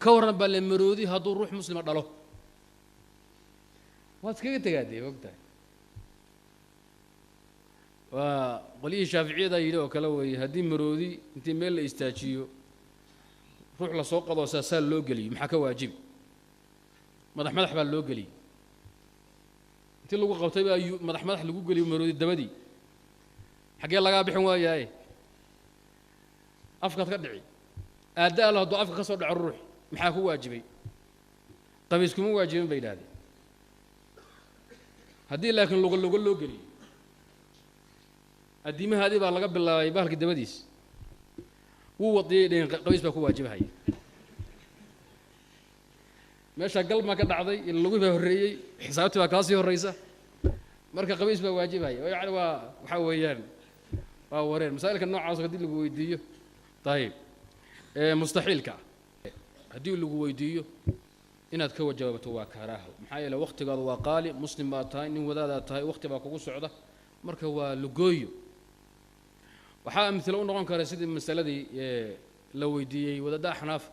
كورن بالمرودي هذو روح مسلم دلو وات كيف تقادي وقتها وقولي الشافعية دا يلو كلوي هدي مرودي انت ميل استاجيو روح لسوق قضوا ساسال لو قلي محاكا واجب مدح بال لو قلي انت لو قبطي بقى مدح لو قلي مرودي الدبدي حقي لغا بخن واياي افكا كدعي اداء له ضعف كسو دع الروح محاكو واجبي قميسكم واجبين بينادي هدي لكن لو قلي الديمه هذه بقى لغا بلاي بالك دبديس هو ودي قميس با كو واجبهاي meesha galma ka dhacday in lagu horeeyay xisaabtii waa kaasii horeysa marka qamiis baa waajibay yaani waxa weeyaan waa wareen mas'aalaadka noocaas hadii lagu weydiiyo طيب mustaxilka hadii lagu weydiiyo inaad ka wajaabato waa karaaho maxaa yeelay waqtigaadu waa qaali muslim baa tahay nin wadaada tahay waqti baa kugu socda marka waa lugooyo waxaa amthilo u noqon kara sidii mas'aladii la weydiiyay wadaada xanaaf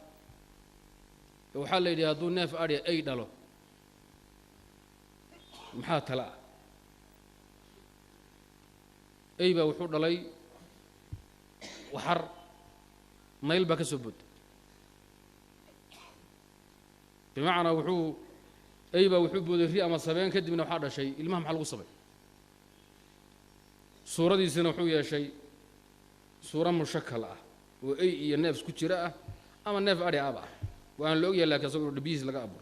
waxaa la yidhi hadduu neef adhi ay dhalo maxaa tala ah ay baa wuxuu dhalay waxar nayl baa ka soo booday bimacnaa ay baa wuxuu booday ri ama sabeen kadibna waxaa dhashay ilmaha maxaa lagu sabay suuradiisina wuxuu yeeshay suura mushakal ah oo ay iyo neef isku jira ah ama neef adhi aba ah وأنا لو أجي لك أصور دبيز لقى أبو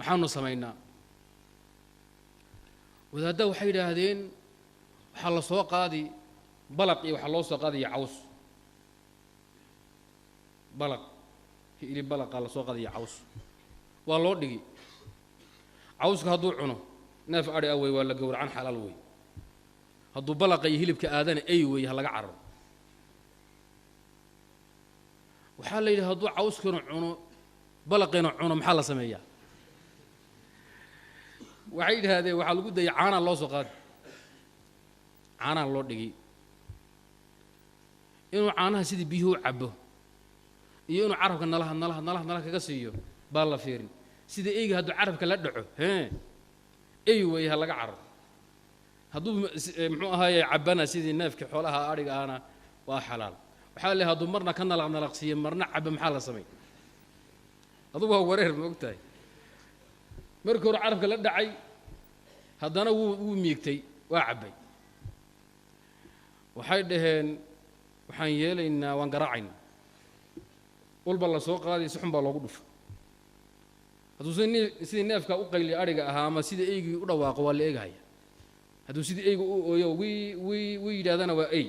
محانا سمينا وإذا دو حيدا هذين حل سوق هذه بلق وحل سوق هذه عوس بلق اللي بلق على سوق هذه عوس والله دقي عوس كهدو عنه ناف أري أوي ولا جور عن حلال وي هدو بلق يهلب كآذان أيوي هلا عرب وحال لي هدو عوس كانوا عنه بلقينا عنا محل سمية وعيد هذا وحال قد عانا الله سقاد عانا الله دقي إنه عانا سيدي بيهو عبه إنه عرف كنا الله كقصيه بالله فيرن سيدي إيه هادو عرف كلا دعو ها أيوة هلا عرف هادو هاي عبنا سيدي نافك حولها أرجع أنا وحلال وحال هادو مرنا كنا لعنا لقصيه مرنا عب محل سمي هذا هو ورير موقتاي مركور عرف كلا دعي هذانا و ميقتي وعبي waxay dhaheen waxaan yeelaynaa waan garaacayna walba la soo qaaday si xun baa loogu dhufay haduu sidii neefka u qayli ariga ahaa ama sidii eeygi u dhawaaqo waa la eegaya haduu sidii eeygu u ooyo wi yidaahdana waa eey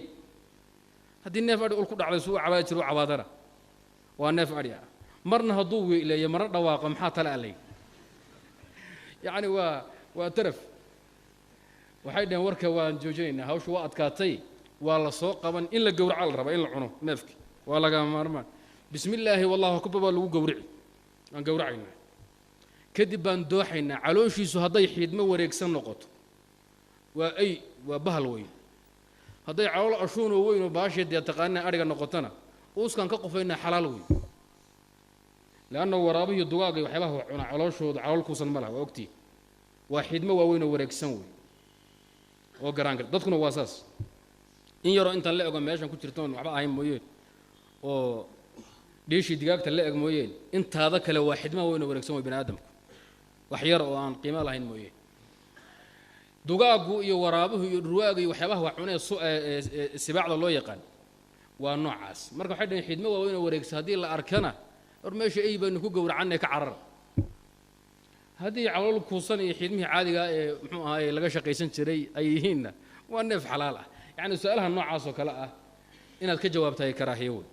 haddii neef ari ul ku dhacday suu cabaad jiro cabaadana waa neef ari ah marna hadduu wiileeyo marna dhawaaqo maxaa tala alay yani waa taraf waxay dhaheen warka waan joojinaynaa hawshu waa adkaatay waa la soo qaban in la gowraco la raba in la cuno neefki waa laga maarmaan bismillaahi wallahu akbar baa lagu gowrici aan gowracaynaa kadib baan dooxaynaa calooshiisu hadday xiidmo wareegsan noqoto waa bahal weyn hadday calool ashuun oo weyn oo baasheed yaa taqaanina ariga noqotona uuskan ka qofaynaa xalaal weyn لأنه ورابيه دقاقي وحباه عنا علوشه على الكوسن ملها وقتي واحد ما وين ورق سنوي وقرانك ضدكنا واساس إن يرى أنت اللي أقوم ماشان كنت ترتون وحباه هاي مويين أو ليش دقاقة اللي أقوم مويين أنت هذاك لو واحد ما وين ورق سنوي بني آدم وحير وان قيمة لهين مويين دقاقه يورابه يرواقي وحباه وعنا السباع الله يقال والنوعاس مركب حد يحيد ما وين ورق هذه الأركنة ورماشي أي بأنه كوجور عنك عرر هذه على الكوسان يحيدمه عادي هاي لقى شقيسن شري أيهن والنف حلالة يعني سؤالها النوع عاصو كلا إن الكجواب تاي كراهيون